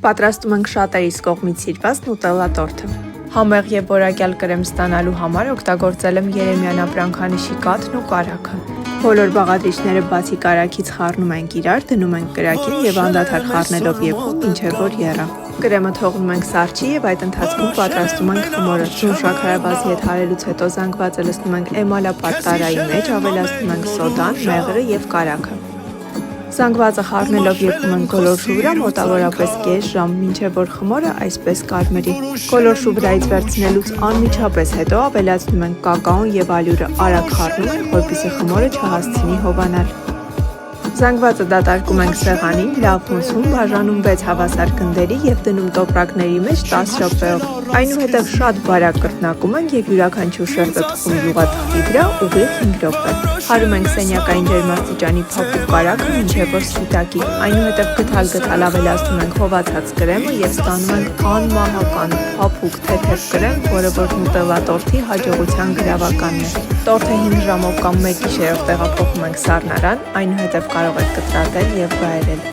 Պատրաստում ենք շատերիս կողմից սիրված նուտելլա տորթը։ Համեղ եւ որակյալ կրեմ ստանալու համար օգտագործել եմ Երեմյան ապրանքանիշի կաթն ու կարագը։ Բոլոր բաղադրիչները բացի կարագից խառնում ենք իրար, դնում ենք կրակին եւ անդադար խառնելով եփում մինչեւ որ եռա։ Կրեմը թողնում ենք սառչի եւ այդ ընթացքում պատրաստում ենք խմորը։ Շուն շաքարավազի հետ հարելուց հետո զանգվածը լցնում ենք էմալապատ տարայի մեջ, ավելացնում ենք սոդան, մեղրը եւ կարագը։ Զանգվածը խառնելով եփում ենք գոլորշու վրա մոտավորապես կես ժամ, մինչև որ խմորը այսպես կարմրի։ Գոլորշու վրայից վերցնելուց անմիջապես հետո ավելացնում ենք կակաոն եւ ալյուրը արագ խառնում ենք, որպեսզի խմորը չհասցնի հովանալ։ Զանգվածը դատարկում ենք սեղանին, լավ փնցում, բաժանում 6 հավասար գնդերի եւ դնում տոպրակների մեջ 10 րոպեով։ Այնուհետև շատ բարակ կրկնակում ենք եւ յուրաքանչյուր շերտը թխում յուղաթղթի վրա ուղիղ 5 րոպե։ Հարում ենք սենյակային ջերմաստիճանի փափուկ կարագը մինչև որ սպիտակի։ Այնուհետև գթալ ավելացնում ենք հովացած կրեմը եւ ստանում ենք անմահական փափուկ թեթև կրեմ, որը որ նուտելլա տորթի հաջողության գրավականն է։ Տորթը 5 ժամով կամ 1 գիշերով տեղափոխում ենք սառնարան, այնուհետև կարող եք կտրատել եւ վայելել։